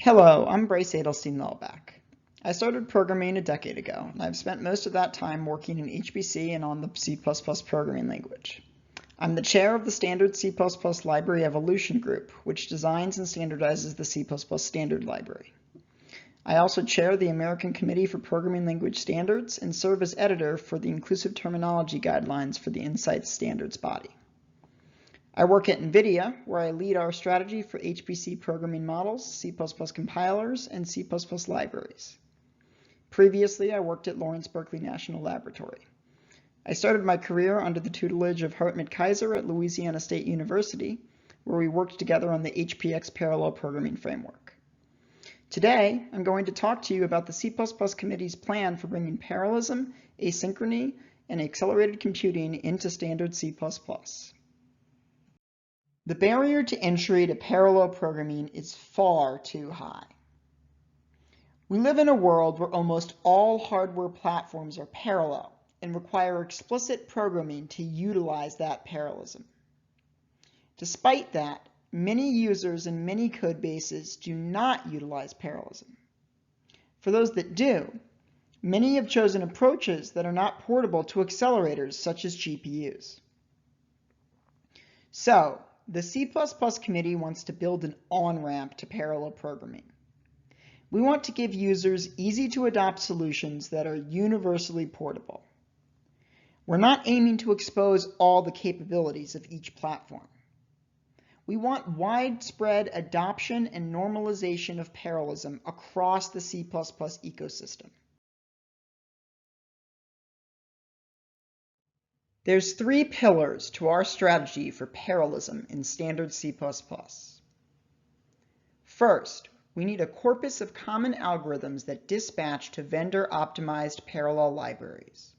Hello, I'm Bryce Adelstein Lelbach. I started programming a decade ago, and I've spent most of that time working in HPC and on the C++ programming language. I'm the chair of the Standard C++ Library Evolution Group, which designs and standardizes the C++ standard library. I also chair the American Committee for Programming Language Standards and serve as editor for the Inclusive Terminology Guidelines for the Insights Standards body. I work at NVIDIA, where I lead our strategy for HPC programming models, C++ compilers, and C++ libraries. Previously, I worked at Lawrence Berkeley National Laboratory. I started my career under the tutelage of Hartmut Kaiser at Louisiana State University, where we worked together on the HPX parallel programming framework. Today, I'm going to talk to you about the C++ committee's plan for bringing parallelism, asynchrony, and accelerated computing into standard C++. The barrier to entry to parallel programming is far too high. We live in a world where almost all hardware platforms are parallel and require explicit programming to utilize that parallelism. Despite that, many users and many code bases do not utilize parallelism. For those that do, many have chosen approaches that are not portable to accelerators such as GPUs. So, the C++ committee wants to build an on-ramp to parallel programming. We want to give users easy-to-adopt solutions that are universally portable. We're not aiming to expose all the capabilities of each platform. We want widespread adoption and normalization of parallelism across the C++ ecosystem. There's three pillars to our strategy for parallelism in standard C++. First, we need a corpus of common algorithms that dispatch to vendor-optimized parallel libraries.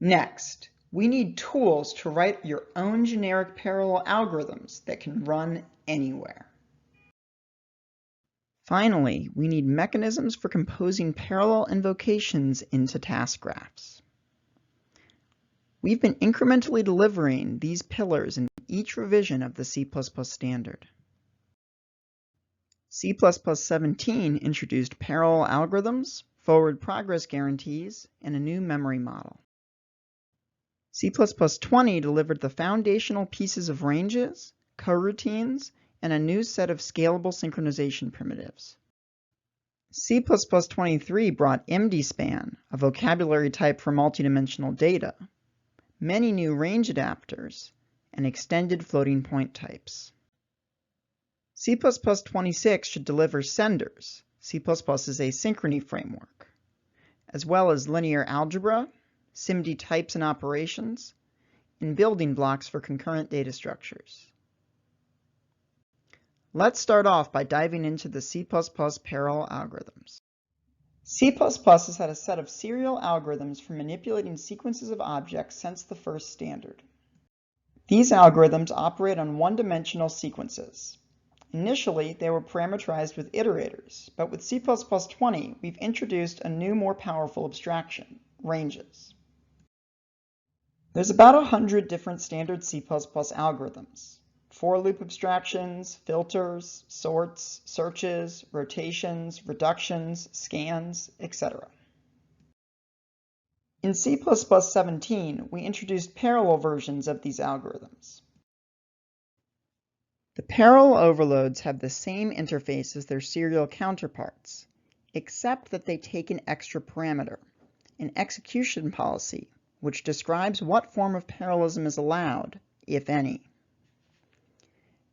Next, we need tools to write your own generic parallel algorithms that can run anywhere. Finally, we need mechanisms for composing parallel invocations into task graphs. We've been incrementally delivering these pillars in each revision of the C++ standard. C++ 17 introduced parallel algorithms, forward progress guarantees, and a new memory model. C++ 20 delivered the foundational pieces of ranges, coroutines, and a new set of scalable synchronization primitives. C++ 23 brought mdspan, a vocabulary type for multidimensional data, many new range adapters, and extended floating point types. C++ 26 should deliver senders, C++'s asynchrony framework, as well as linear algebra, SIMD types and operations, and building blocks for concurrent data structures. Let's start off by diving into the C++ parallel algorithms. C++ has had a set of serial algorithms for manipulating sequences of objects since the first standard. These algorithms operate on one-dimensional sequences. Initially, they were parameterized with iterators, but with C++ 20, we've introduced a new, more powerful abstraction, ranges. There's about 100 different standard C++ algorithms. For loop abstractions, filters, sorts, searches, rotations, reductions, scans, etc. In C++ 17, we introduced parallel versions of these algorithms. The parallel overloads have the same interface as their serial counterparts, except that they take an extra parameter, an execution policy, which describes what form of parallelism is allowed, if any.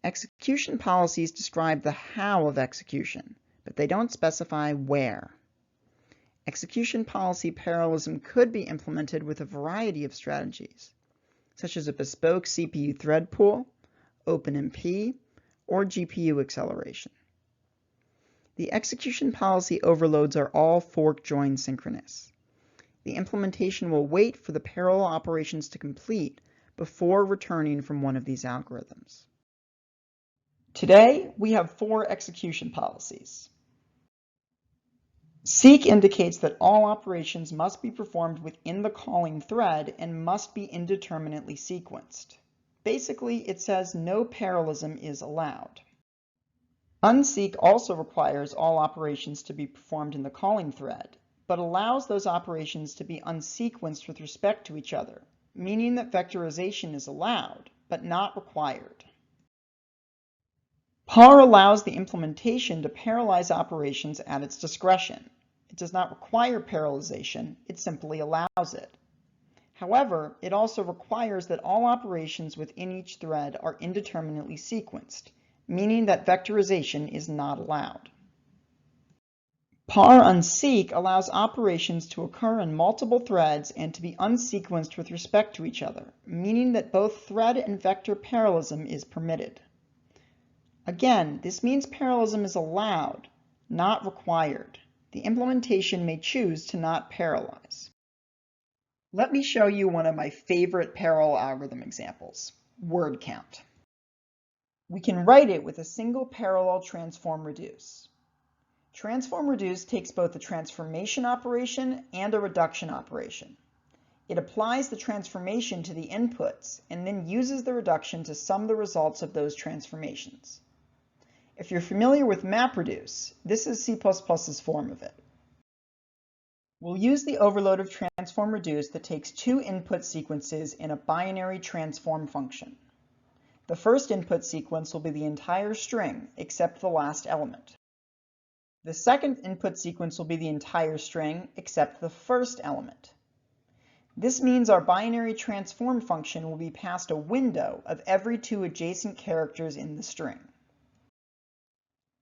Execution policies describe the how of execution, but they don't specify where. Execution policy parallelism could be implemented with a variety of strategies, such as a bespoke CPU thread pool, OpenMP, or GPU acceleration. The execution policy overloads are all fork-join synchronous. The implementation will wait for the parallel operations to complete before returning from one of these algorithms. Today, we have 4 execution policies. Seek indicates that all operations must be performed within the calling thread and must be indeterminately sequenced. Basically, it says no parallelism is allowed. Unseek also requires all operations to be performed in the calling thread, but allows those operations to be unsequenced with respect to each other, meaning that vectorization is allowed, but not required. Par allows the implementation to parallelize operations at its discretion. It does not require parallelization, it simply allows it. However, it also requires that all operations within each thread are indeterminately sequenced, meaning that vectorization is not allowed. Par unseek allows operations to occur in multiple threads and to be unsequenced with respect to each other, meaning that both thread and vector parallelism is permitted. Again, this means parallelism is allowed, not required. The implementation may choose to not parallelize. Let me show you one of my favorite parallel algorithm examples, word count. We can write it with a single parallel transform reduce. Transform reduce takes both a transformation operation and a reduction operation. It applies the transformation to the inputs and then uses the reduction to sum the results of those transformations. If you're familiar with MapReduce, this is C++'s form of it. We'll use the overload of transform reduce that takes two input sequences in a binary transform function. The first input sequence will be the entire string except the last element. The second input sequence will be the entire string except the first element. This means our binary transform function will be passed a window of every two adjacent characters in the string.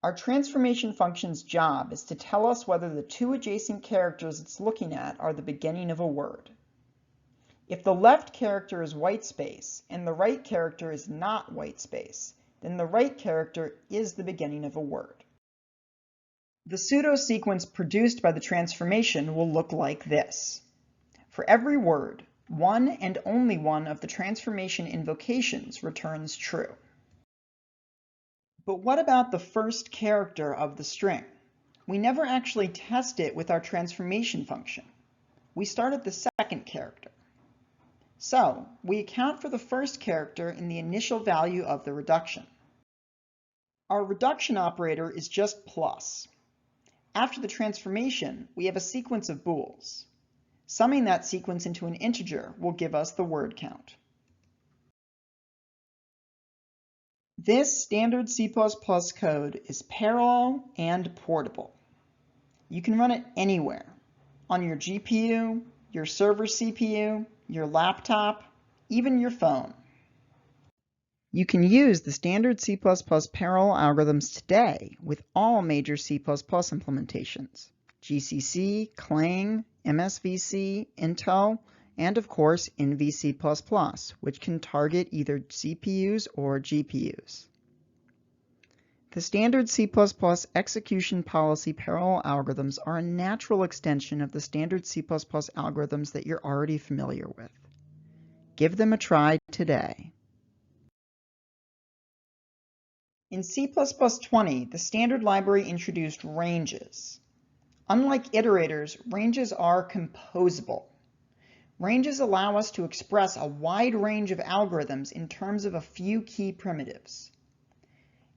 Our transformation function's job is to tell us whether the two adjacent characters it's looking at are the beginning of a word. If the left character is white space and the right character is not white space, then the right character is the beginning of a word. The pseudo sequence produced by the transformation will look like this. For every word, one and only one of the transformation invocations returns true. But what about the first character of the string? We never actually test it with our transformation function. We start at the second character. So, we account for the first character in the initial value of the reduction. Our reduction operator is just plus. After the transformation, we have a sequence of bools. Summing that sequence into an integer will give us the word count. This standard C++ code is parallel and portable. You can run it anywhere, on your GPU, your server CPU, your laptop, even your phone. You can use the standard C++ parallel algorithms today with all major C++ implementations, GCC, Clang, MSVC, Intel, and of course NVC++, which can target either CPUs or GPUs. The standard C++ execution policy parallel algorithms are a natural extension of the standard C++ algorithms that you're already familiar with. Give them a try today. In C++20, the standard library introduced ranges. Unlike iterators, ranges are composable. Ranges allow us to express a wide range of algorithms in terms of a few key primitives.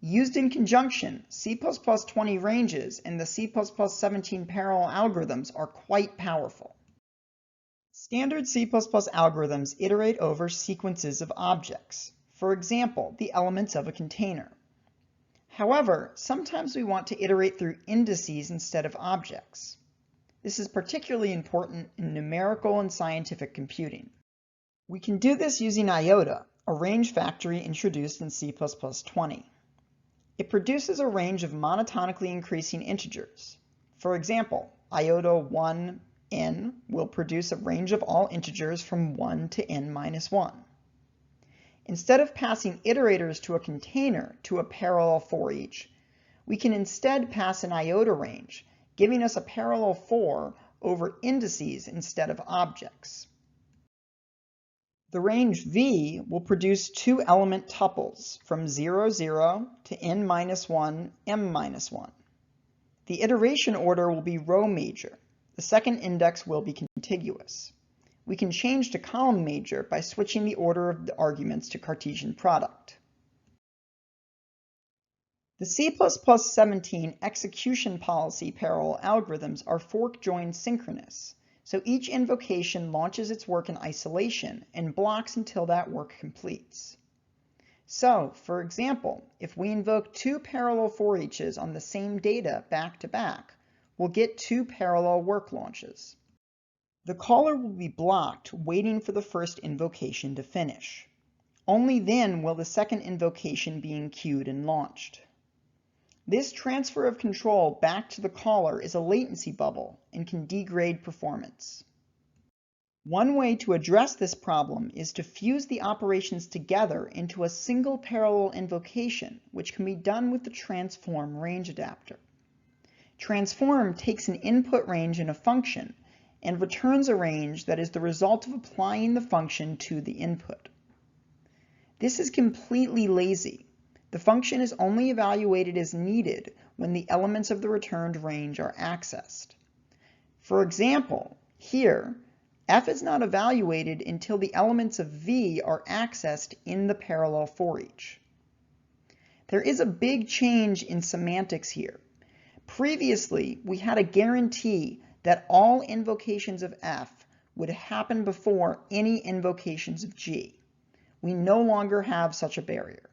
Used in conjunction, C++20 ranges and the C++17 parallel algorithms are quite powerful. Standard C++ algorithms iterate over sequences of objects, for example, the elements of a container. However, sometimes we want to iterate through indices instead of objects. This is particularly important in numerical and scientific computing. We can do this using iota, a range factory introduced in C++20. It produces a range of monotonically increasing integers. For example, iota 1n will produce a range of all integers from 1 to n minus 1. Instead of passing iterators to a container to a parallel for each, we can instead pass an iota range, giving us a parallel for over indices instead of objects. The range V will produce two element tuples from 0, 0 to n minus 1, m minus 1. The iteration order will be row major. The second index will be contiguous. We can change to column major by switching the order of the arguments to Cartesian product. The C++17 execution policy parallel algorithms are fork-joined synchronous, so each invocation launches its work in isolation and blocks until that work completes. So, for example, if we invoke two parallel for eaches on the same data back to back, we'll get two parallel work launches. The caller will be blocked waiting for the first invocation to finish. Only then will the second invocation be queued and launched. This transfer of control back to the caller is a latency bubble and can degrade performance. One way to address this problem is to fuse the operations together into a single parallel invocation, which can be done with the transform range adapter. Transform takes an input range in a function and returns a range that is the result of applying the function to the input. This is completely lazy. The function is only evaluated as needed when the elements of the returned range are accessed. For example, here, f is not evaluated until the elements of v are accessed in the parallel for each. There is a big change in semantics here. Previously, we had a guarantee that all invocations of f would happen before any invocations of g. We no longer have such a barrier.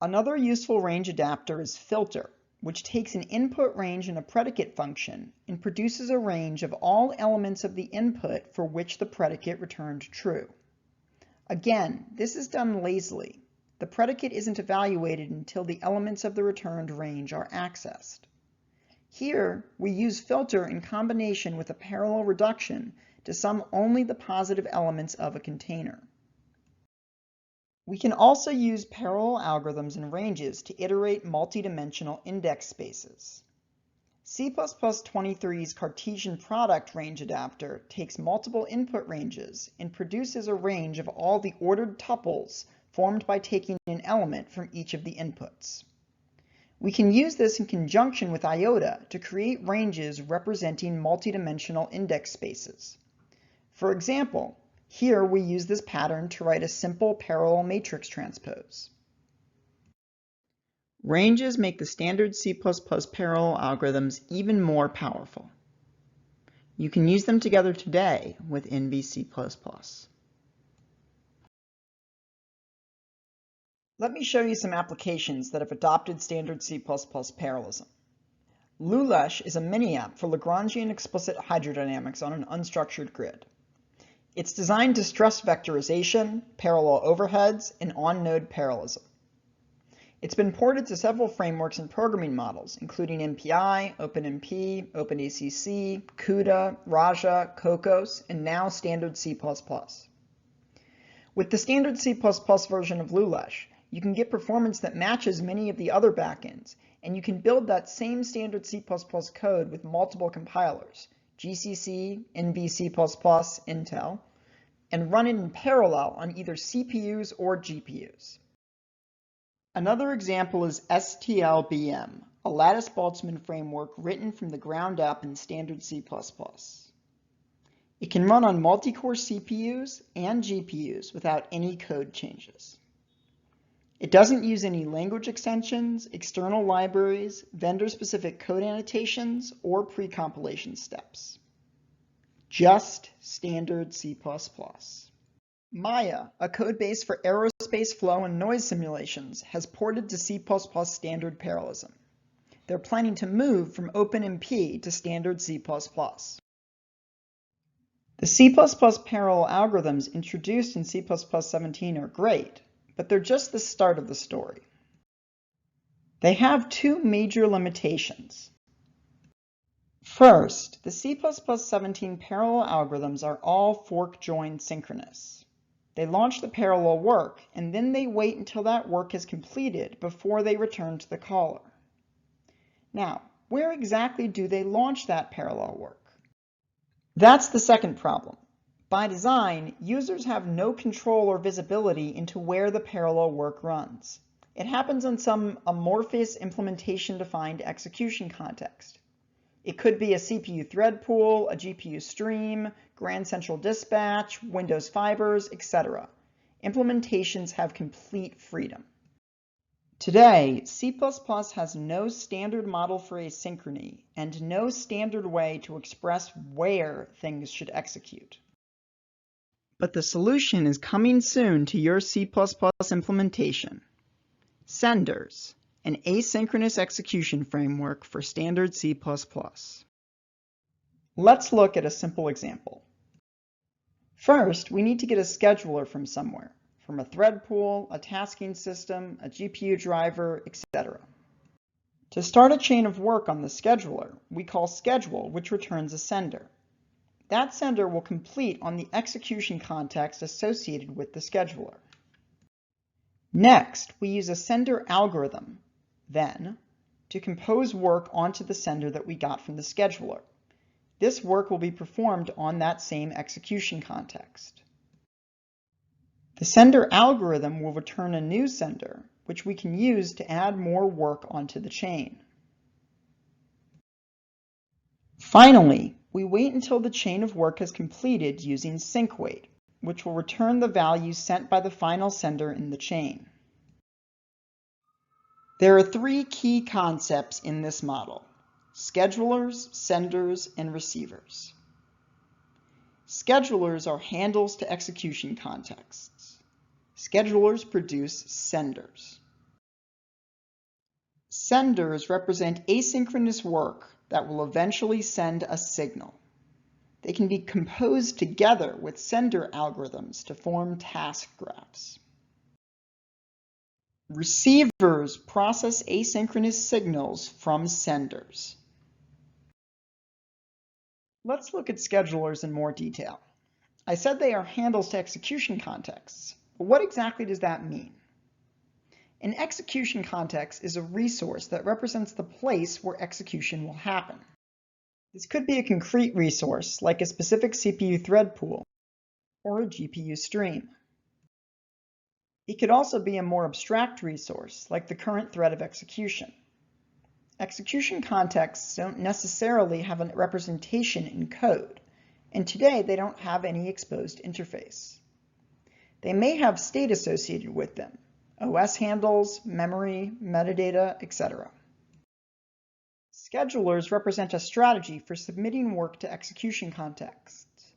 Another useful range adapter is filter, which takes an input range in a predicate function and produces a range of all elements of the input for which the predicate returned true. Again, this is done lazily. The predicate isn't evaluated until the elements of the returned range are accessed. Here, we use filter in combination with a parallel reduction to sum only the positive elements of a container. We can also use parallel algorithms and ranges to iterate multidimensional index spaces. C++23's Cartesian product range adapter takes multiple input ranges and produces a range of all the ordered tuples formed by taking an element from each of the inputs. We can use this in conjunction with iota to create ranges representing multidimensional index spaces. For example, here we use this pattern to write a simple parallel matrix transpose. Ranges make the standard C++ parallel algorithms even more powerful. You can use them together today with NVC++. Let me show you some applications that have adopted standard C++ parallelism. Lelbach is a mini-app for Lagrangian explicit hydrodynamics on an unstructured grid. It's designed to stress vectorization, parallel overheads, and on-node parallelism. It's been ported to several frameworks and programming models, including MPI, OpenMP, OpenACC, CUDA, Raja, Cocos, and now standard C++. With the standard C++ version of Lelbach, you can get performance that matches many of the other backends, and you can build that same standard C++ code with multiple compilers, GCC, NVC++, Intel, and run it in parallel on either CPUs or GPUs. Another example is STLBM, a lattice-Boltzmann framework written from the ground up in standard C++. It can run on multi-core CPUs and GPUs without any code changes. It doesn't use any language extensions, external libraries, vendor-specific code annotations, or pre-compilation steps. Just standard C++. Maya, a codebase for aerospace flow and noise simulations, has ported to C++ standard parallelism. They're planning to move from OpenMP to standard C++. The C++ parallel algorithms introduced in C++17 are great, but they're just the start of the story. They have two major limitations. First, the C++17 parallel algorithms are all fork-joined synchronous. They launch the parallel work, and then they wait until that work is completed before they return to the caller. Now, where exactly do they launch that parallel work? That's the second problem. By design, users have no control or visibility into where the parallel work runs. It happens in some amorphous implementation-defined execution context. It could be a CPU thread pool, a GPU stream, Grand Central Dispatch, Windows fibers, etc. Implementations have complete freedom. Today, C++ has no standard model for asynchrony and no standard way to express where things should execute. But the solution is coming soon to your C++ implementation. Senders, an asynchronous execution framework for standard C++. Let's look at a simple example. First, we need to get a scheduler from somewhere, from a thread pool, a tasking system, a GPU driver, etc. To start a chain of work on the scheduler, we call schedule, which returns a sender. That sender will complete on the execution context associated with the scheduler. Next, we use a sender algorithm, then, to compose work onto the sender that we got from the scheduler. This work will be performed on that same execution context. The sender algorithm will return a new sender, which we can use to add more work onto the chain. Finally, we wait until the chain of work is completed using sync wait, which will return the value sent by the final sender in the chain. There are three key concepts in this model: schedulers, senders, and receivers. Schedulers are handles to execution contexts. Schedulers produce senders. Senders represent asynchronous work that will eventually send a signal. They can be composed together with sender algorithms to form task graphs. Receivers process asynchronous signals from senders. Let's look at schedulers in more detail. I said they are handles to execution contexts, but what exactly does that mean? An execution context is a resource that represents the place where execution will happen. This could be a concrete resource, like a specific CPU thread pool, or a GPU stream. It could also be a more abstract resource, like the current thread of execution. Execution contexts don't necessarily have a representation in code, and today they don't have any exposed interface. They may have state associated with them: OS handles, memory, metadata, etc. Schedulers represent a strategy for submitting work to execution contexts.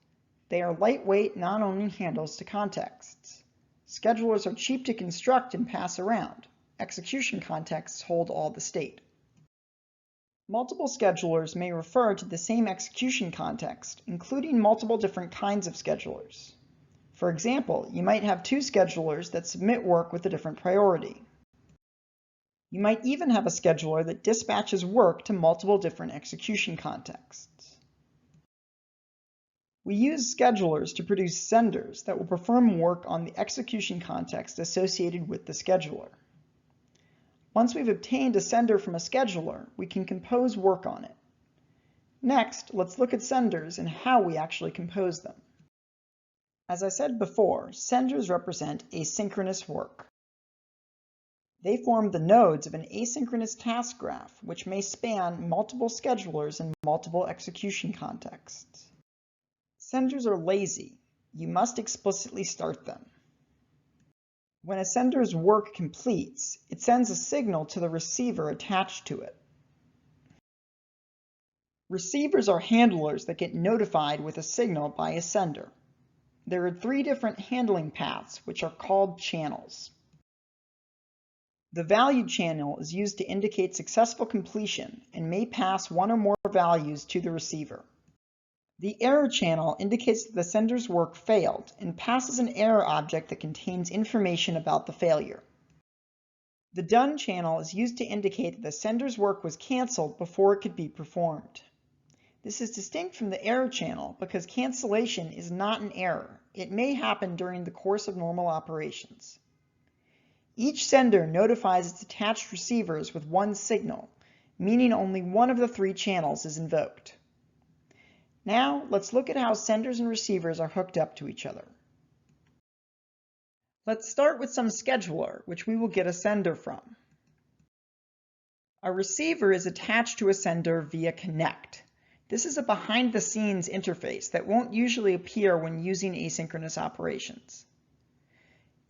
They are lightweight, non-owning handles to contexts. Schedulers are cheap to construct and pass around. Execution contexts hold all the state. Multiple schedulers may refer to the same execution context, including multiple different kinds of schedulers. For example, you might have two schedulers that submit work with a different priority. You might even have a scheduler that dispatches work to multiple different execution contexts. We use schedulers to produce senders that will perform work on the execution context associated with the scheduler. Once we've obtained a sender from a scheduler, we can compose work on it. Next, let's look at senders and how we actually compose them. As I said before, senders represent asynchronous work. They form the nodes of an asynchronous task graph, which may span multiple schedulers and multiple execution contexts. Senders are lazy. You must explicitly start them. When a sender's work completes, it sends a signal to the receiver attached to it. Receivers are handlers that get notified with a signal by a sender. There are three different handling paths, which are called channels. The value channel is used to indicate successful completion and may pass one or more values to the receiver. The error channel indicates that the sender's work failed and passes an error object that contains information about the failure. The done channel is used to indicate that the sender's work was canceled before it could be performed. This is distinct from the error channel because cancellation is not an error. It may happen during the course of normal operations. Each sender notifies its attached receivers with one signal, meaning only one of the three channels is invoked. Now, let's look at how senders and receivers are hooked up to each other. Let's start with some scheduler, which we will get a sender from. A receiver is attached to a sender via connect. This is a behind-the-scenes interface that won't usually appear when using asynchronous operations.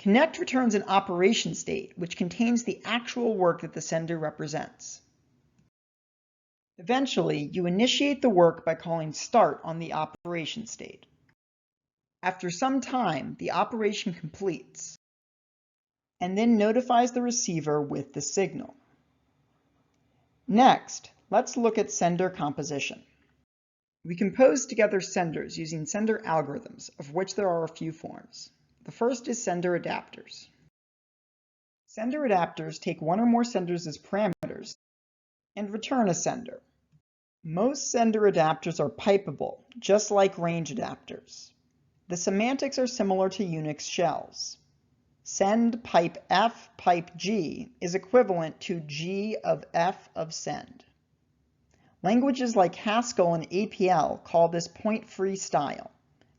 Connect returns an operation state, which contains the actual work that the sender represents. Eventually, you initiate the work by calling start on the operation state. After some time, the operation completes and then notifies the receiver with the signal. Next, let's look at sender composition. We compose together senders using sender algorithms, of which there are a few forms. The first is sender adapters. Sender adapters take one or more senders as parameters and return a sender. Most sender adapters are pipeable, just like range adapters. The semantics are similar to Unix shells. Send pipe F pipe G is equivalent to G of F of send. Languages like Haskell and APL call this point-free style.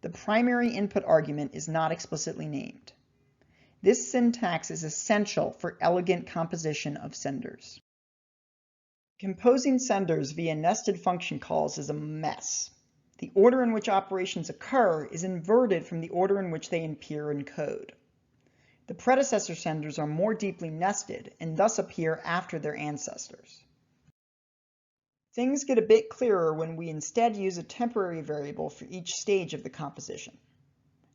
The primary input argument is not explicitly named. This syntax is essential for elegant composition of senders. Composing senders via nested function calls is a mess. The order in which operations occur is inverted from the order in which they appear in code. The predecessor senders are more deeply nested and thus appear after their ancestors. Things get a bit clearer when we instead use a temporary variable for each stage of the composition.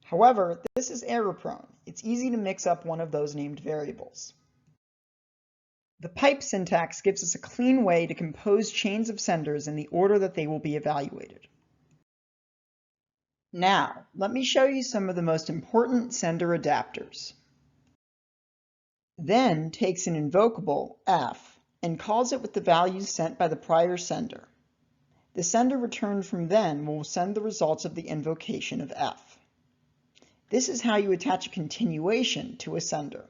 However, this is error-prone. It's easy to mix up one of those named variables. The pipe syntax gives us a clean way to compose chains of senders in the order that they will be evaluated. Now, let me show you some of the most important sender adapters. Then takes an invocable, f, and calls it with the values sent by the prior sender. The sender returned from then will send the results of the invocation of f. This is how you attach a continuation to a sender.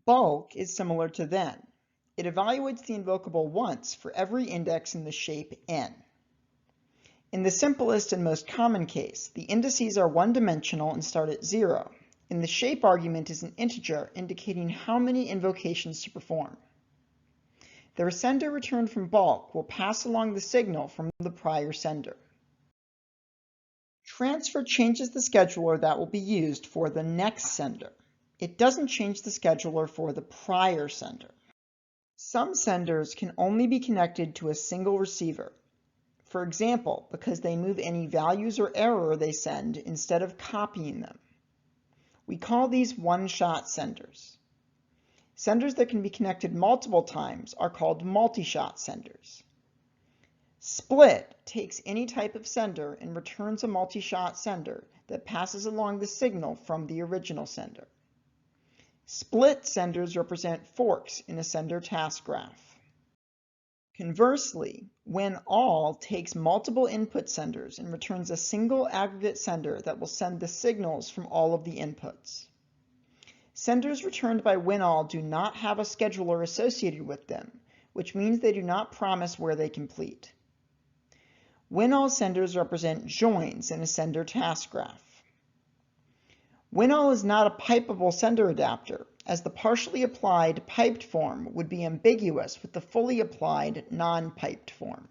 Bulk is similar to then. It evaluates the invocable once for every index in the shape n. In the simplest and most common case, the indices are one-dimensional and start at 0, and the shape argument is an integer indicating how many invocations to perform. The sender returned from bulk will pass along the signal from the prior sender. Transfer changes the scheduler that will be used for the next sender. It doesn't change the scheduler for the prior sender. Some senders can only be connected to a single receiver. For example, because they move any values or error they send instead of copying them. We call these one-shot senders. Senders that can be connected multiple times are called multi-shot senders. Split takes any type of sender and returns a multi-shot sender that passes along the signal from the original sender. Split senders represent forks in a sender task graph. Conversely, when all takes multiple input senders and returns a single aggregate sender that will send the signals from all of the inputs. Senders returned by WinAll do not have a scheduler associated with them, which means they do not promise where they complete. WinAll senders represent joins in a sender task graph. WinAll is not a pipeable sender adapter, as the partially applied piped form would be ambiguous with the fully applied non-piped form.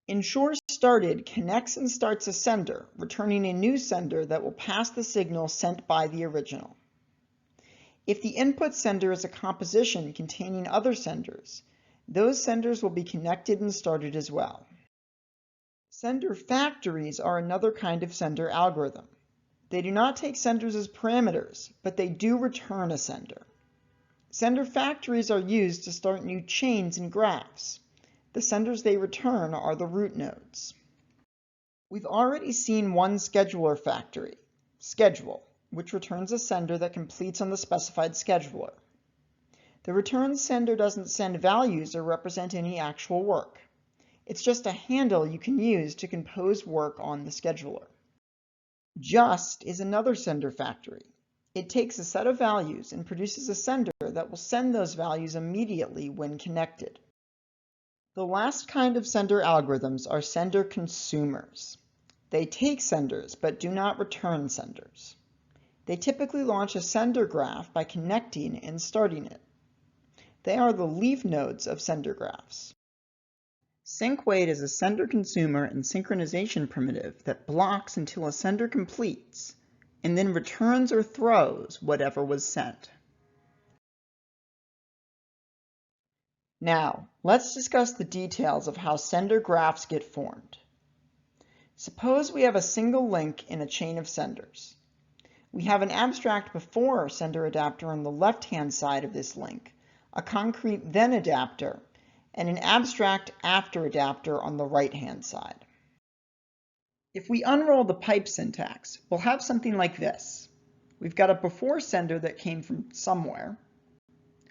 Ensure started connects and starts a sender, returning a new sender that will pass the signal sent by the original. If the input sender is a composition containing other senders, those senders will be connected and started as well. Sender factories are another kind of sender algorithm. They do not take senders as parameters, but they do return a sender. Sender factories are used to start new chains and graphs. The senders they return are the root nodes. We've already seen one scheduler factory, schedule, which returns a sender that completes on the specified scheduler. The return sender doesn't send values or represent any actual work. It's just a handle you can use to compose work on the scheduler. Just is another sender factory. It takes a set of values and produces a sender that will send those values immediately when connected. The last kind of sender algorithms are sender consumers. They take senders but do not return senders. They typically launch a sender graph by connecting and starting it. They are the leaf nodes of sender graphs. SyncWait is a sender consumer and synchronization primitive that blocks until a sender completes, and then returns or throws whatever was sent. Now, let's discuss the details of how sender graphs get formed. Suppose we have a single link in a chain of senders. We have an abstract before sender adapter on the left-hand side of this link, a concrete then adapter, and an abstract after adapter on the right-hand side. If we unroll the pipe syntax, we'll have something like this. We've got a before sender that came from somewhere.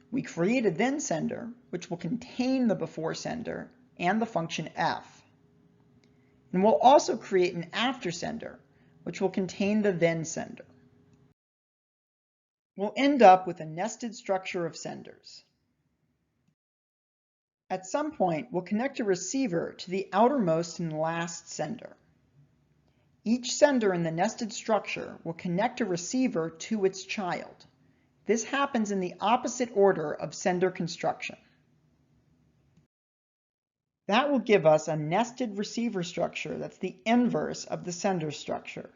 We create a then sender, which will contain the before sender and the function f. And we'll also create an after sender, which will contain the then sender. We'll end up with a nested structure of senders. At some point, we'll connect a receiver to the outermost and last sender. Each sender in the nested structure will connect a receiver to its child. This happens in the opposite order of sender construction. That will give us a nested receiver structure that's the inverse of the sender structure.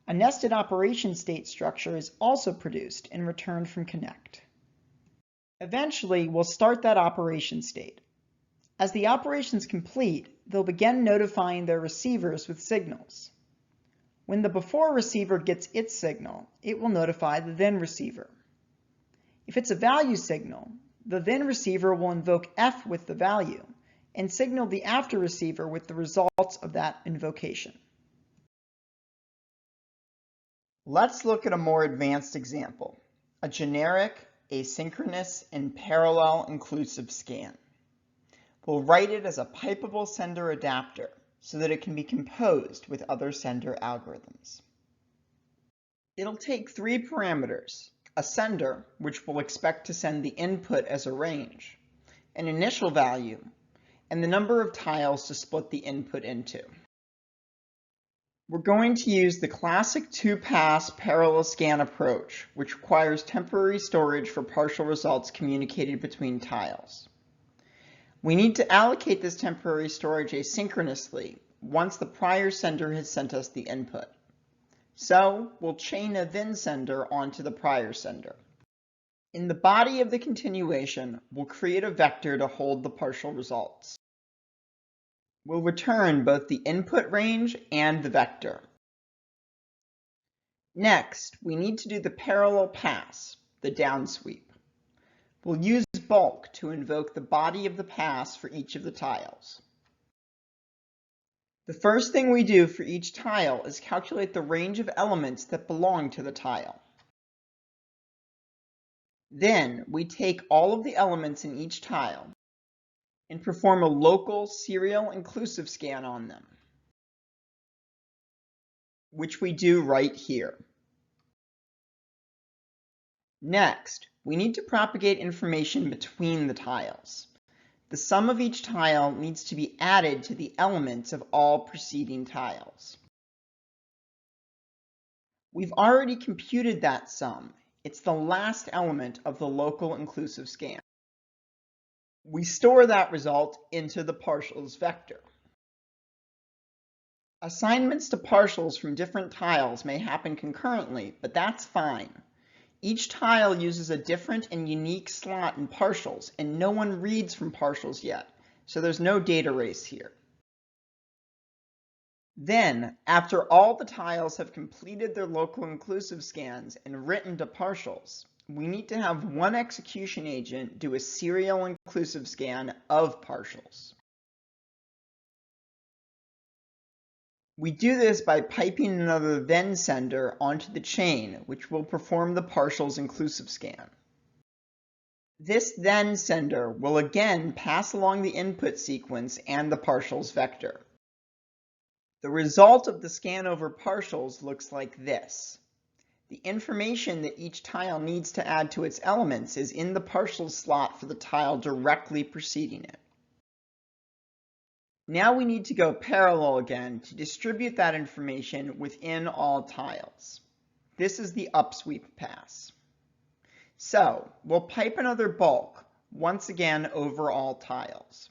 A nested operation state structure is also produced and returned from connect. Eventually, we'll start that operation state. As the operations complete, they'll begin notifying their receivers with signals. When the before receiver gets its signal, it will notify the then receiver. If it's a value signal, the then receiver will invoke f with the value and signal the after receiver with the results of that invocation. Let's look at a more advanced example, a generic, asynchronous, and parallel inclusive scan. We'll write it as a pipeable sender adapter so that it can be composed with other sender algorithms. It'll take three parameters: a sender, which will expect to send the input as a range, an initial value, and the number of tiles to split the input into. We're going to use the classic two-pass parallel scan approach, which requires temporary storage for partial results communicated between tiles. We need to allocate this temporary storage asynchronously once the prior sender has sent us the input. So we'll chain a then sender onto the prior sender. In the body of the continuation, we'll create a vector to hold the partial results. We'll return both the input range and the vector. Next, we need to do the parallel pass, the downsweep. We'll use bulk to invoke the body of the pass for each of the tiles. The first thing we do for each tile is calculate the range of elements that belong to the tile. Then we take all of the elements in each tile and perform a local serial inclusive scan on them, which we do right here. Next, we need to propagate information between the tiles. The sum of each tile needs to be added to the elements of all preceding tiles. We've already computed that sum. It's the last element of the local inclusive scan. We store that result into the partials vector. Assignments to partials from different tiles may happen concurrently, but that's fine. Each tile uses a different and unique slot in partials, and no one reads from partials yet, so there's no data race here. Then, after all the tiles have completed their local inclusive scans and written to partials, we need to have one execution agent do a serial inclusive scan of partials. We do this by piping another then sender onto the chain, which will perform the partials inclusive scan. This then sender will again pass along the input sequence and the partials vector. The result of the scan over partials looks like this. The information that each tile needs to add to its elements is in the partials slot for the tile directly preceding it. Now we need to go parallel again to distribute that information within all tiles. This is the upsweep pass. So we'll pipe another bulk, once again over all tiles.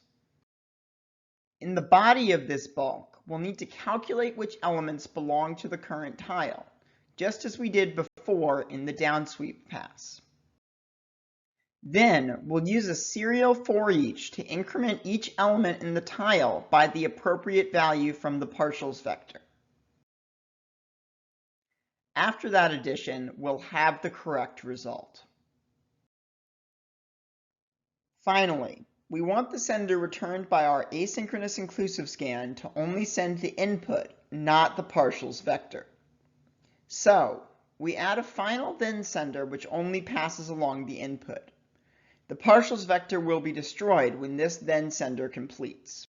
In the body of this bulk, we'll need to calculate which elements belong to the current tile, just as we did before in the downsweep pass. Then we'll use a serial for each to increment each element in the tile by the appropriate value from the partials vector. After that addition, we'll have the correct result. Finally, we want the sender returned by our asynchronous inclusive scan to only send the input, not the partials vector. So, we add a final then sender which only passes along the input. The partials vector will be destroyed when this then sender completes.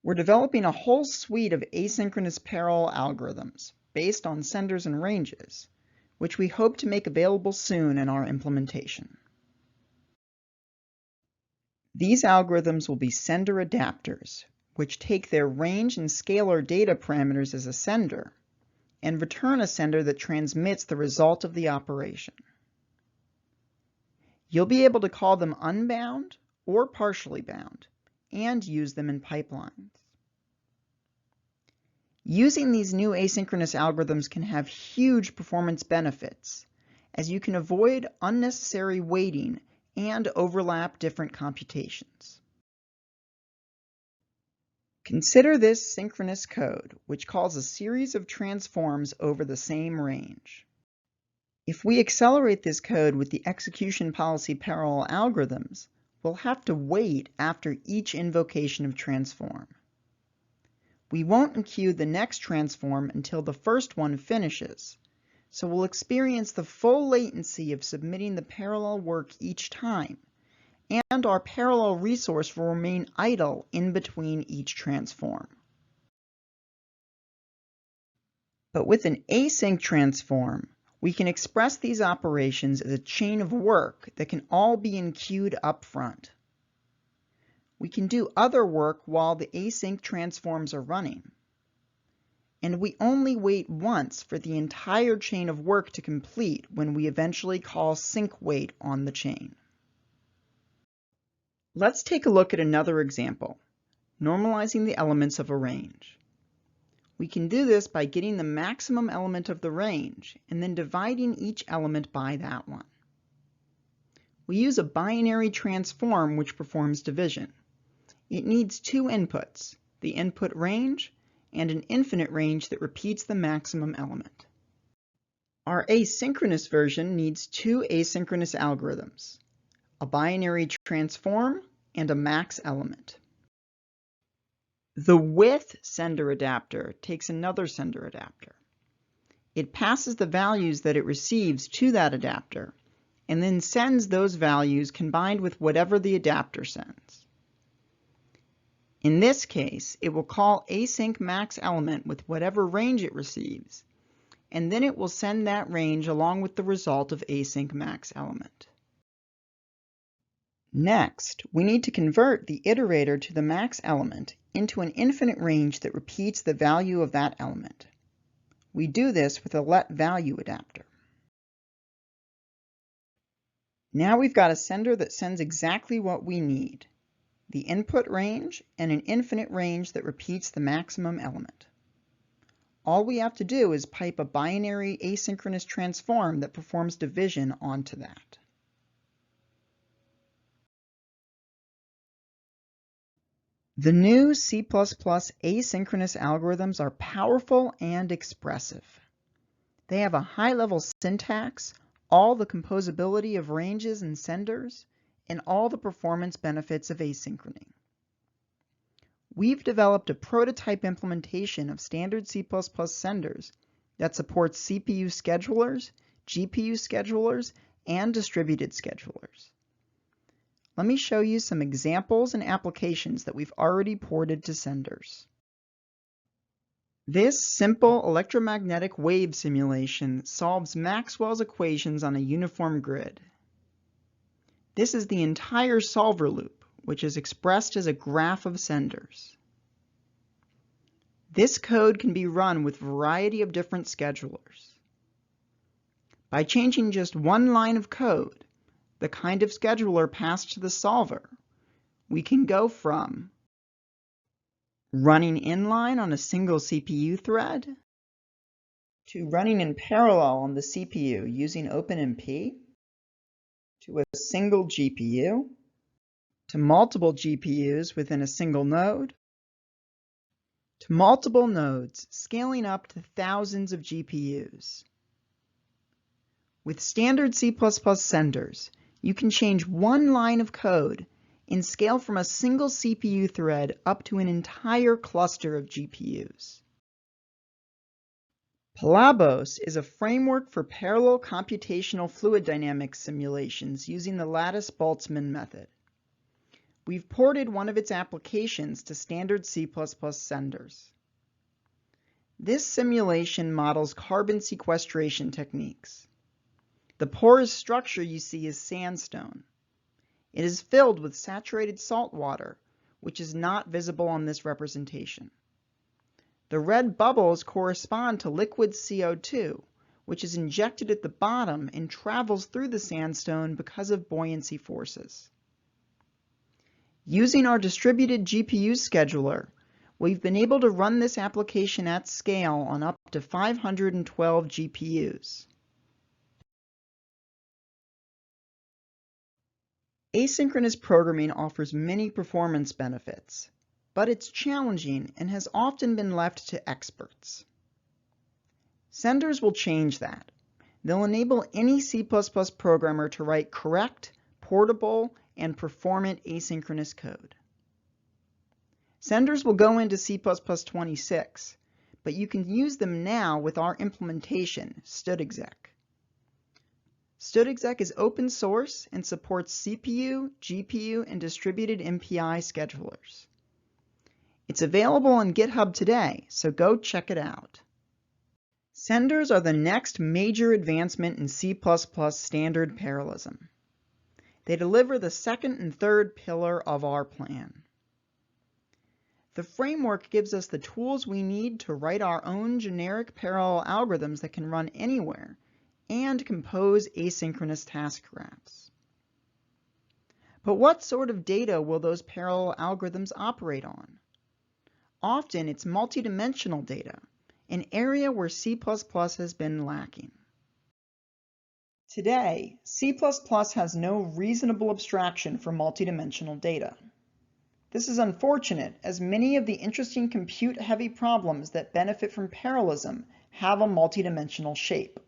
We're developing a whole suite of asynchronous parallel algorithms based on senders and ranges, which we hope to make available soon in our implementation. These algorithms will be sender adapters, which take their range and scalar data parameters as a sender and return a sender that transmits the result of the operation. You'll be able to call them unbound or partially bound and use them in pipelines. Using these new asynchronous algorithms can have huge performance benefits, as you can avoid unnecessary waiting and overlap different computations. Consider this synchronous code, which calls a series of transforms over the same range. If we accelerate this code with the execution policy parallel algorithms, we'll have to wait after each invocation of transform. We won't enqueue the next transform until the first one finishes, so we'll experience the full latency of submitting the parallel work each time, and our parallel resource will remain idle in between each transform. But with an async transform, we can express these operations as a chain of work that can all be enqueued up front. We can do other work while the async transforms are running. And we only wait once for the entire chain of work to complete when we eventually call sync wait on the chain. Let's take a look at another example, normalizing the elements of a range. We can do this by getting the maximum element of the range and then dividing each element by that one. We use a binary transform which performs division. It needs two inputs, the input range and an infinite range that repeats the maximum element. Our asynchronous version needs two asynchronous algorithms, a binary transform and a max element. The with sender adapter takes another sender adapter. It passes the values that it receives to that adapter and then sends those values combined with whatever the adapter sends. In this case, it will call async max element with whatever range it receives, and then it will send that range along with the result of async max element. Next, we need to convert the iterator to the max element into an infinite range that repeats the value of that element. We do this with a letValue adapter. Now we've got a sender that sends exactly what we need, the input range and an infinite range that repeats the maximum element. All we have to do is pipe a binary asynchronous transform that performs division onto that. The new C++ asynchronous algorithms are powerful and expressive. They have a high-level syntax, all the composability of ranges and senders, and all the performance benefits of asynchrony. We've developed a prototype implementation of standard C++ senders that supports CPU schedulers, GPU schedulers, and distributed schedulers. Let me show you some examples and applications that we've already ported to senders. This simple electromagnetic wave simulation solves Maxwell's equations on a uniform grid. This is the entire solver loop, which is expressed as a graph of senders. This code can be run with a variety of different schedulers. By changing just one line of code, the kind of scheduler passed to the solver, we can go from running inline on a single CPU thread to running in parallel on the CPU using OpenMP, to a single GPU, to multiple GPUs within a single node, to multiple nodes scaling up to thousands of GPUs. With standard C++ senders, you can change one line of code and scale from a single CPU thread up to an entire cluster of GPUs. Palabos is a framework for parallel computational fluid dynamics simulations using the lattice-Boltzmann method. We've ported one of its applications to standard C++ senders. This simulation models carbon sequestration techniques. The porous structure you see is sandstone. It is filled with saturated salt water, which is not visible on this representation. The red bubbles correspond to liquid CO2, which is injected at the bottom and travels through the sandstone because of buoyancy forces. Using our distributed GPU scheduler, we've been able to run this application at scale on up to 512 GPUs. Asynchronous programming offers many performance benefits, but it's challenging and has often been left to experts. Senders will change that. They'll enable any C++ programmer to write correct, portable, and performant asynchronous code. Senders will go into C++26, but you can use them now with our implementation, studexec. studexec is open source and supports CPU, GPU, and distributed MPI schedulers. It's available on GitHub today, so go check it out. Senders are the next major advancement in C++ standard parallelism. They deliver the second and third pillar of our plan. The framework gives us the tools we need to write our own generic parallel algorithms that can run anywhere and compose asynchronous task graphs. But what sort of data will those parallel algorithms operate on? Often it's multidimensional data, an area where C++ has been lacking. Today, C++ has no reasonable abstraction for multidimensional data. This is unfortunate, as many of the interesting compute-heavy problems that benefit from parallelism have a multidimensional shape.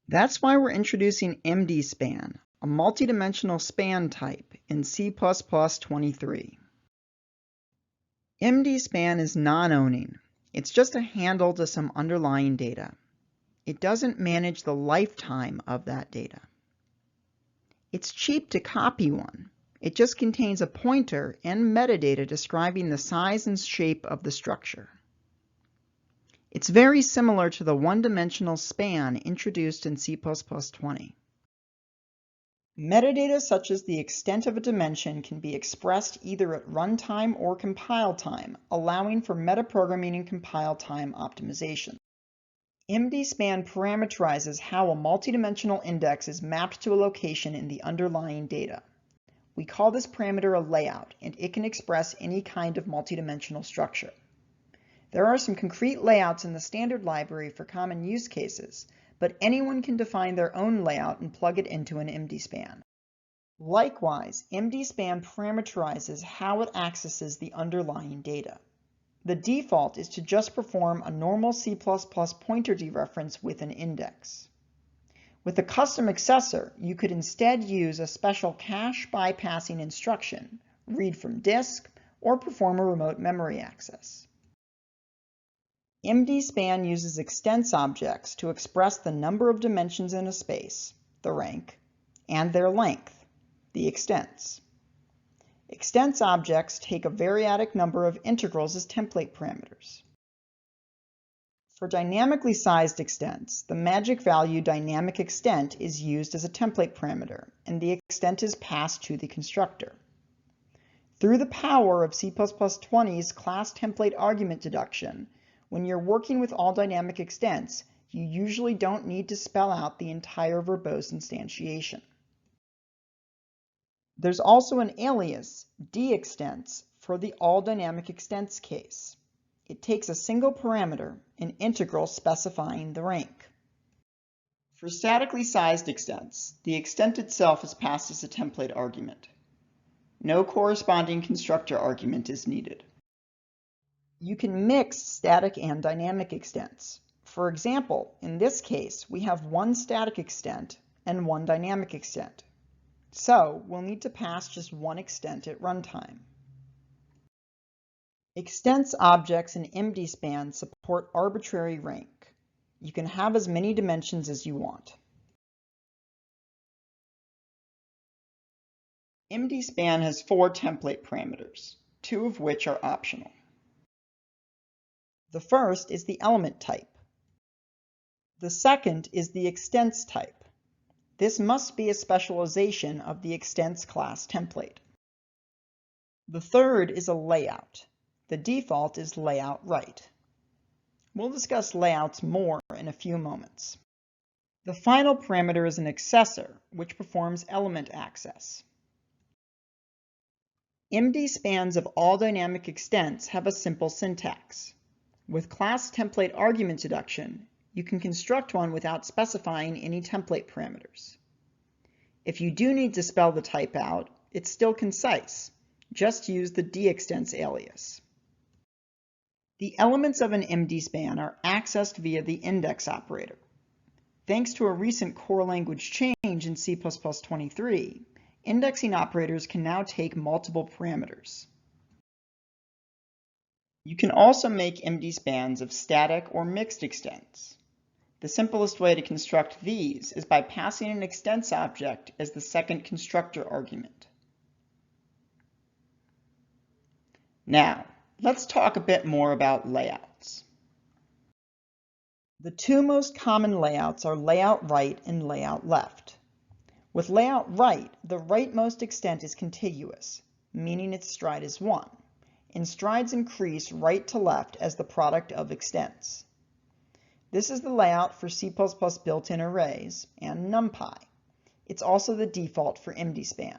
That's why we're introducing mdspan, a multidimensional span type in C++23. mdspan is non-owning. It's just a handle to some underlying data. It doesn't manage the lifetime of that data. It's cheap to copy one. It just contains a pointer and metadata describing the size and shape of the structure. It's very similar to the one-dimensional span introduced in C++20. Metadata such as the extent of a dimension can be expressed either at runtime or compile time, allowing for metaprogramming and compile time optimization. mdspan parameterizes how a multidimensional index is mapped to a location in the underlying data. We call this parameter a layout, and it can express any kind of multidimensional structure. There are some concrete layouts in the standard library for common use cases, but anyone can define their own layout and plug it into an mdspan. Likewise, mdspan parameterizes how it accesses the underlying data. The default is to just perform a normal C++ pointer dereference with an index. With a custom accessor, you could instead use a special cache bypassing instruction, read from disk, or perform a remote memory access. mdspan uses extents objects to express the number of dimensions in a space, the rank, and their length, the extents. Extents objects take a variadic number of integrals as template parameters. For dynamically sized extents, the magic value dynamic extent is used as a template parameter, and the extent is passed to the constructor. Through the power of C++20's class template argument deduction, when you're working with all dynamic extents, You usually don't need to spell out the entire verbose instantiation. There's also an alias, dextents, for the all-dynamic extents case. It takes a single parameter, an integral specifying the rank. For statically sized extents, the extent itself is passed as a template argument. No corresponding constructor argument is needed. You can mix static and dynamic extents. For example, in this case, we have one static extent and one dynamic extent. So we'll need to pass just one extent at runtime. Extents objects in mdspan support arbitrary rank. You can have as many dimensions as you want. mdspan has 4 template parameters, 2 of which are optional. The first is the element type. The second is the extents type. This must be a specialization of the extents class template. The third is a layout. The default is layout right. We'll discuss layouts more in a few moments. The final parameter is an accessor, which performs element access. mdspans of all dynamic extents have a simple syntax. With class template argument deduction, you can construct one without specifying any template parameters. If you do need to spell the type out, it's still concise. Just use the dextents alias. The elements of an mdspan are accessed via the index operator. Thanks to a recent core language change in C++23, indexing operators can now take multiple parameters. You can also make mdspans of static or mixed extents. The simplest way to construct these is by passing an extents object as the second constructor argument. Now, let's talk a bit more about layouts. The 2 most common layouts are layout right and layout left. With layout right, the rightmost extent is contiguous, meaning its stride is 1, and strides increase right to left as the product of extents. This is the layout for C++ built-in arrays and NumPy. It's also the default for mdspan.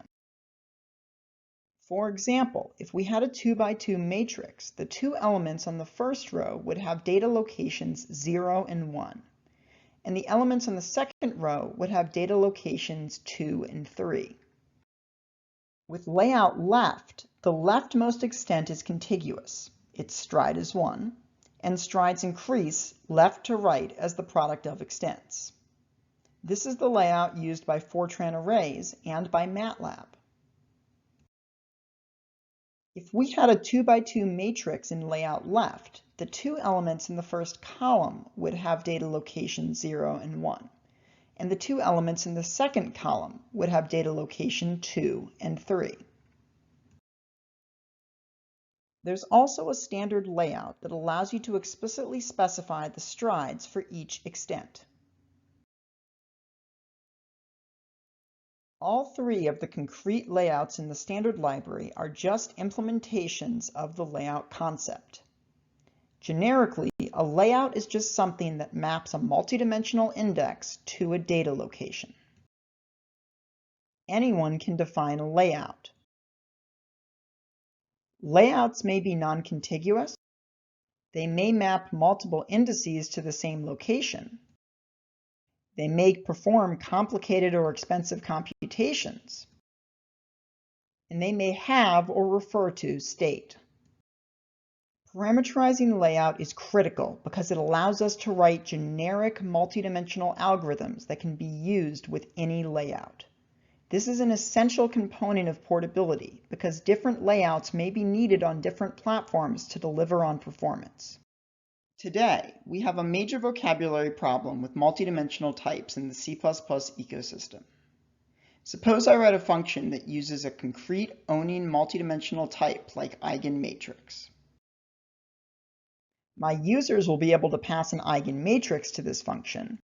For example, if we had a 2x2 matrix, the 2 elements on the first row would have data locations 0 and 1, and the elements on the second row would have data locations 2 and 3. With layout left, the leftmost extent is contiguous. Its stride is 1, and strides increase left to right as the product of extents. This is the layout used by Fortran arrays and by MATLAB. If we had a 2x2 matrix in layout left, the 2 elements in the first column would have data location 0 and 1, and the 2 elements in the second column would have data location 2 and 3. There's also a standard layout that allows you to explicitly specify the strides for each extent. All 3 of the concrete layouts in the standard library are just implementations of the layout concept. Generically, a layout is just something that maps a multidimensional index to a data location. Anyone can define a layout. Layouts may be non-contiguous. They may map multiple indices to the same location. They may perform complicated or expensive computations. And they may have or refer to state. Parameterizing layout is critical because it allows us to write generic multidimensional algorithms that can be used with any layout. This is an essential component of portability because different layouts may be needed on different platforms to deliver on performance. Today, we have a major vocabulary problem with multidimensional types in the C++ ecosystem. Suppose I write a function that uses a concrete owning multidimensional type like eigenmatrix. My users will be able to pass an eigenmatrix to this function.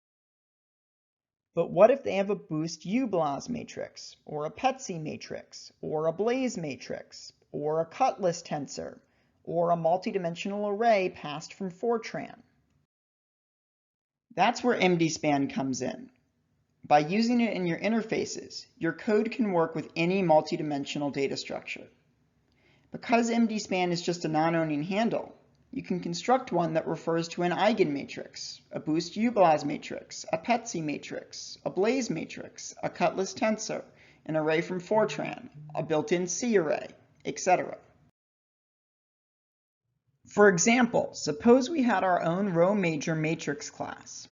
But what if they have a boost ublas matrix, or a PETSI matrix, or a Blaze matrix, or a cutless tensor, or a multidimensional array passed from Fortran? That's where mdspan comes in. By using it in your interfaces, your code can work with any multidimensional data structure. Because mdspan is just a non-owning handle, you can construct one that refers to an eigenmatrix, a boost-ublas matrix, a Petsy matrix, a Blaze matrix, a cutless tensor, an array from Fortran, a built-in C array, etc. For example, suppose we had our own row major matrix class.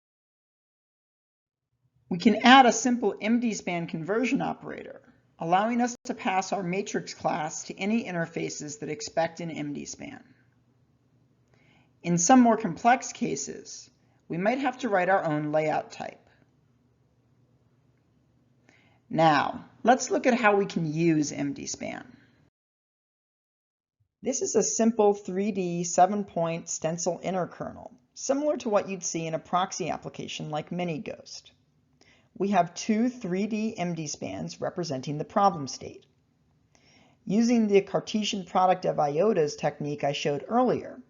We can add a simple mdspan conversion operator, allowing us to pass our matrix class to any interfaces that expect an mdspan. In some more complex cases, we might have to write our own layout type. Now, let's look at how we can use mdspan. This is a simple 3D 7-point stencil inner kernel, similar to what you'd see in a proxy application like MiniGhost. We have two 3D mdspans representing the problem state. Using the Cartesian product of iotas technique I showed earlier,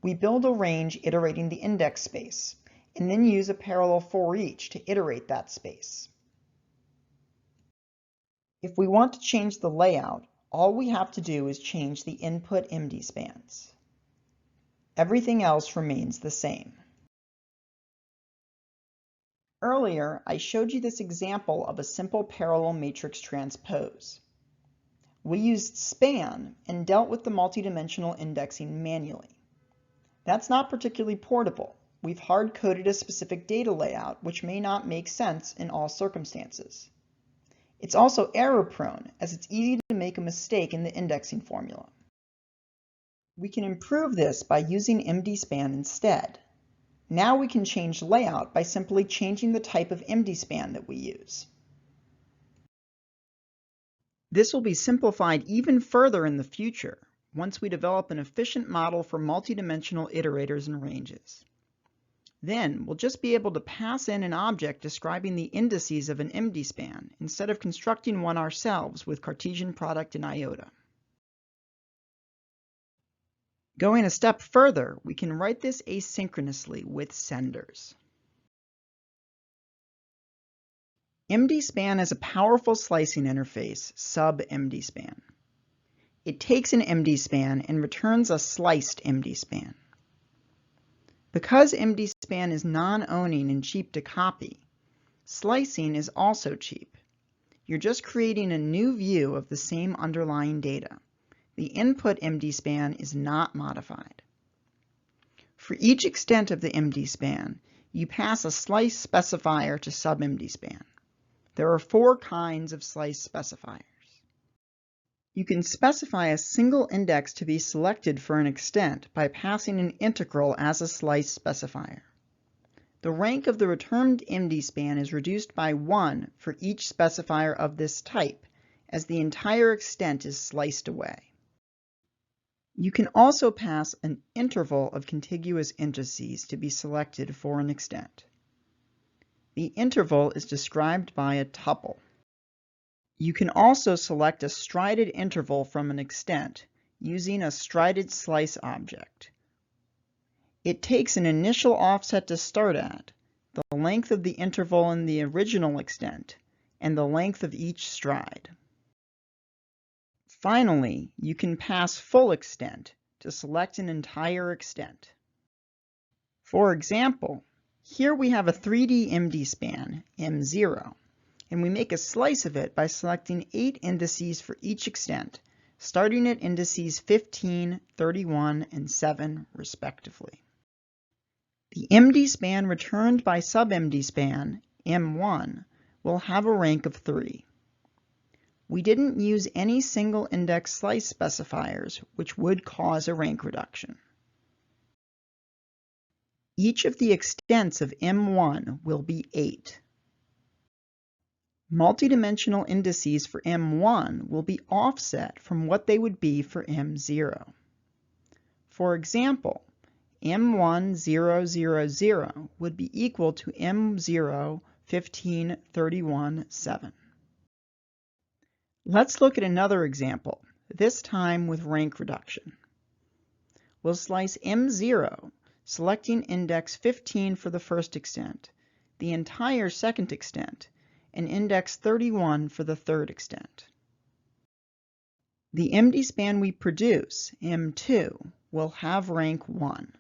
we build a range iterating the index space, and then use a parallel for each to iterate that space. If we want to change the layout, all we have to do is change the input mdspans. Everything else remains the same. Earlier, I showed you this example of a simple parallel matrix transpose. We used span and dealt with the multidimensional indexing manually. That's not particularly portable. We've hard-coded a specific data layout which may not make sense in all circumstances. It's also error-prone, as it's easy to make a mistake in the indexing formula. We can improve this by using mdspan instead. Now we can change layout by simply changing the type of mdspan that we use. This will be simplified even further in the future, once we develop an efficient model for multidimensional iterators and ranges. Then we'll just be able to pass in an object describing the indices of an mdspan instead of constructing one ourselves with Cartesian product and iota. Going a step further, we can write this asynchronously with senders. mdspan is a powerful slicing interface, sub-mdspan. It takes an mdspan and returns a sliced mdspan. Because mdspan is non-owning and cheap to copy, slicing is also cheap. You're just creating a new view of the same underlying data. The input mdspan is not modified. For each extent of the mdspan, you pass a slice specifier to sub-mdspan. There are 4 kinds of slice specifiers. You can specify a single index to be selected for an extent by passing an integral as a slice specifier. The rank of the returned mdspan is reduced by 1 for each specifier of this type, as the entire extent is sliced away. You can also pass an interval of contiguous indices to be selected for an extent. The interval is described by a tuple. You can also select a strided interval from an extent using a strided slice object. It takes an initial offset to start at, the length of the interval in the original extent, and the length of each stride. Finally, you can pass full extent to select an entire extent. For example, here we have a 3D mdspan, M0, and we make a slice of it by selecting 8 indices for each extent, starting at indices 15, 31, and 7, respectively. The mdspan returned by sub-mdspan, M1, will have a rank of 3. We didn't use any single index slice specifiers, which would cause a rank reduction. Each of the extents of M1 will be 8. Multidimensional indices for M1 will be offset from what they would be for M0. For example, M1 0 0 0 would be equal to M0 15 31 7. Let's look at another example, this time with rank reduction. We'll slice M0 selecting index 15 for the first extent, the entire second extent, and index 31 for the third extent. The mdspan we produce, M2, will have rank 1.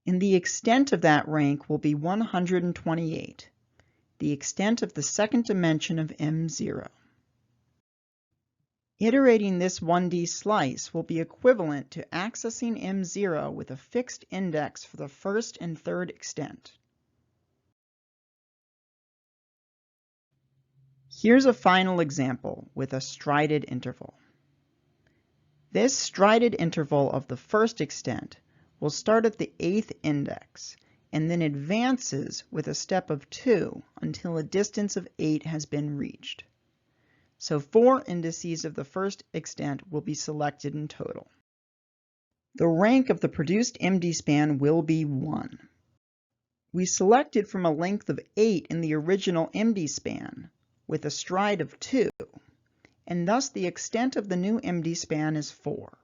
And the extent of that rank will be 128, the extent of the second dimension of M0. Iterating this 1D slice will be equivalent to accessing M0 with a fixed index for the first and third extent. Here's a final example with a strided interval. This strided interval of the first extent will start at the 8th index and then advances with a step of 2 until a distance of 8 has been reached. So 4 indices of the first extent will be selected in total. The rank of the produced mdspan will be 1. We selected from a length of 8 in the original mdspan with a stride of 2, and thus the extent of the new mdspan is 4.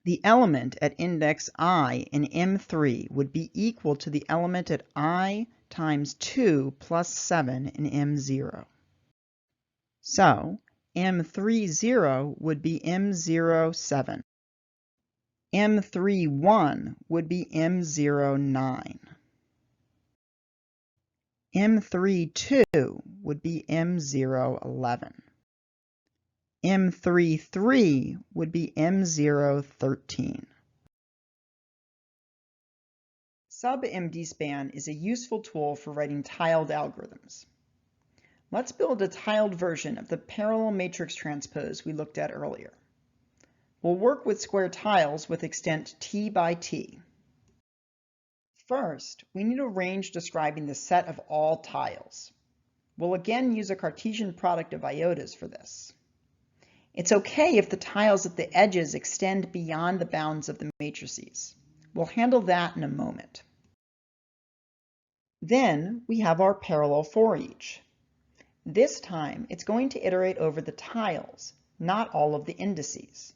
The element at index I in M3 would be equal to the element at I times 2 plus 7 in M0. So, M30 would be M07. M31 would be M09. M32 would be M011. M33 would be M013. Sub-mdspan is a useful tool for writing tiled algorithms. Let's build a tiled version of the parallel matrix transpose we looked at earlier. We'll work with square tiles with extent t by t. First, we need a range describing the set of all tiles. We'll again use a Cartesian product of iotas for this. It's okay if the tiles at the edges extend beyond the bounds of the matrices. We'll handle that in a moment. Then we have our parallel for each. This time, it's going to iterate over the tiles, not all of the indices.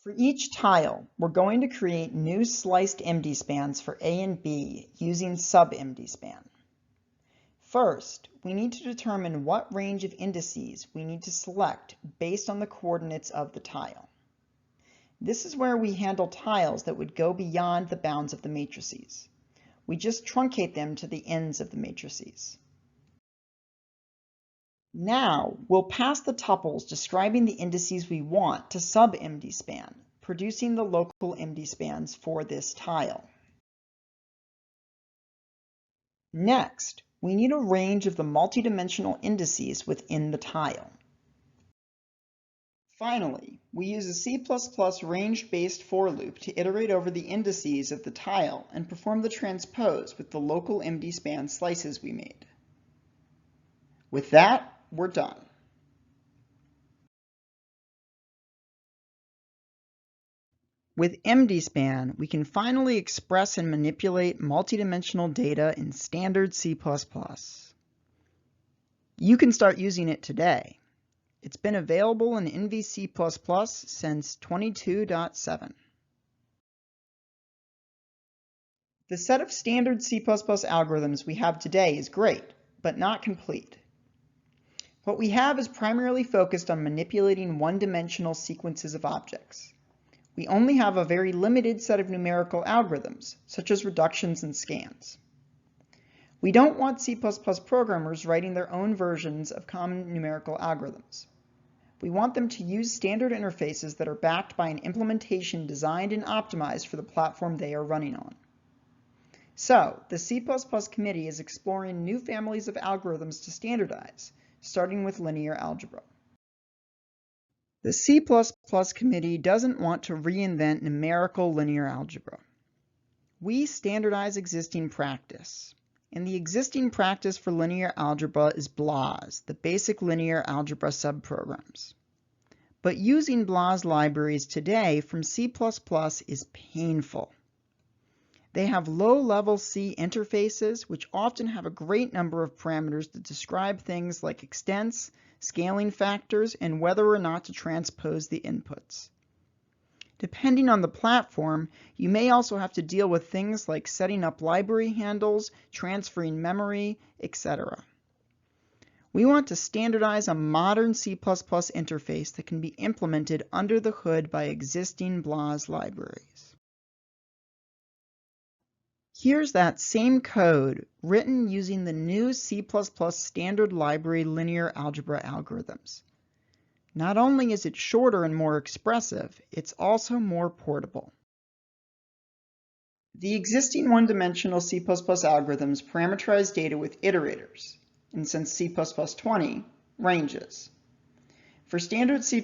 For each tile, we're going to create new sliced mdspans for A and B using sub-mdspan. First, we need to determine what range of indices we need to select based on the coordinates of the tile. This is where we handle tiles that would go beyond the bounds of the matrices. We just truncate them to the ends of the matrices. Now, we'll pass the tuples describing the indices we want to sub-mdspan, producing the local mdspans for this tile. Next, we need a range of the multidimensional indices within the tile. Finally, we use a C++ range-based for loop to iterate over the indices of the tile and perform the transpose with the local mdspan slices we made. With that, we're done. With mdspan, we can finally express and manipulate multidimensional data in standard C++. You can start using it today. It's been available in NVC++ since 22.7. The set of standard C++ algorithms we have today is great, but not complete. What we have is primarily focused on manipulating one-dimensional sequences of objects. We only have a very limited set of numerical algorithms, such as reductions and scans. We don't want C++ programmers writing their own versions of common numerical algorithms. We want them to use standard interfaces that are backed by an implementation designed and optimized for the platform they are running on. So, the C++ committee is exploring new families of algorithms to standardize, starting with linear algebra. The C++ committee doesn't want to reinvent numerical linear algebra. We standardize existing practice, and the existing practice for linear algebra is BLAS, the basic linear algebra subprograms. But using BLAS libraries today from C++ is painful. They have low-level C interfaces, which often have a great number of parameters that describe things like extents, scaling factors, and whether or not to transpose the inputs. Depending on the platform, you may also have to deal with things like setting up library handles, transferring memory, etc. We want to standardize a modern C++ interface that can be implemented under the hood by existing BLAS libraries. Here's that same code written using the new C++ standard library linear algebra algorithms. Not only is it shorter and more expressive, it's also more portable. The existing one-dimensional C++ algorithms parameterize data with iterators, and since C++20, ranges. For standard C++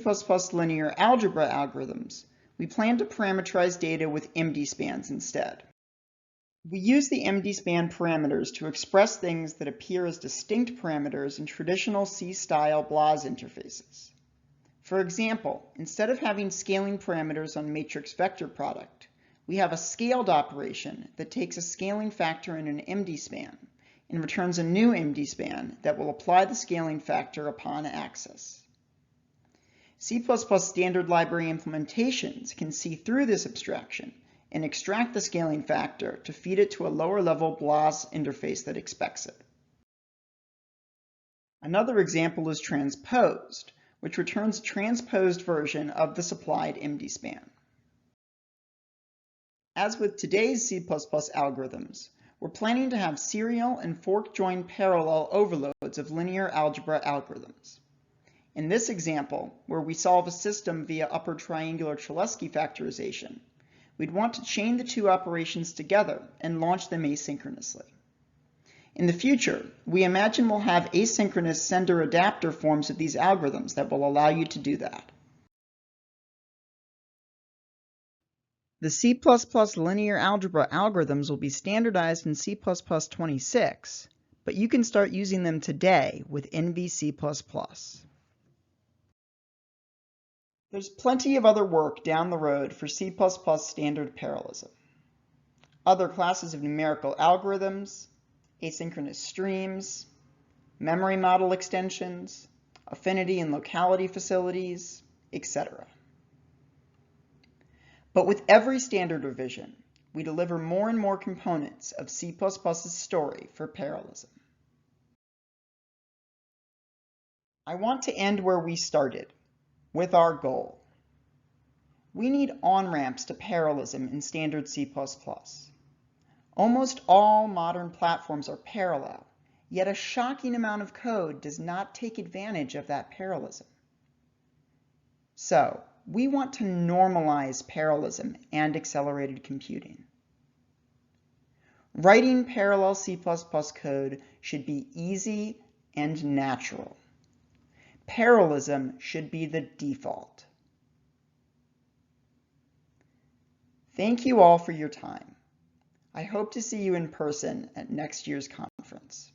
linear algebra algorithms, we plan to parameterize data with mdspans instead. We use the mdspan parameters to express things that appear as distinct parameters in traditional C-style BLAS interfaces. For example, instead of having scaling parameters on matrix vector product, we have a scaled operation that takes a scaling factor in an mdspan and returns a new mdspan that will apply the scaling factor upon access. C++ standard library implementations can see through this abstraction and extract the scaling factor to feed it to a lower-level BLAS interface that expects it. Another example is transposed, which returns a transposed version of the supplied mdspan. As with today's C++ algorithms, we're planning to have serial and fork-joined parallel overloads of linear algebra algorithms. In this example, where we solve a system via upper triangular Cholesky factorization, we'd want to chain the two operations together and launch them asynchronously. In the future, we imagine we'll have asynchronous sender-adapter forms of these algorithms that will allow you to do that. The C++ linear algebra algorithms will be standardized in C++26, but you can start using them today with NVC++. There's plenty of other work down the road for C++ standard parallelism. Other classes of numerical algorithms, asynchronous streams, memory model extensions, affinity and locality facilities, etc. But with every standard revision, we deliver more and more components of C++'s story for parallelism. I want to end where we started, with our goal. We need on-ramps to parallelism in standard C++. Almost all modern platforms are parallel, yet a shocking amount of code does not take advantage of that parallelism. So, we want to normalize parallelism and accelerated computing. Writing parallel C++ code should be easy and natural. Parallelism should be the default. Thank you all for your time. I hope to see you in person at next year's conference.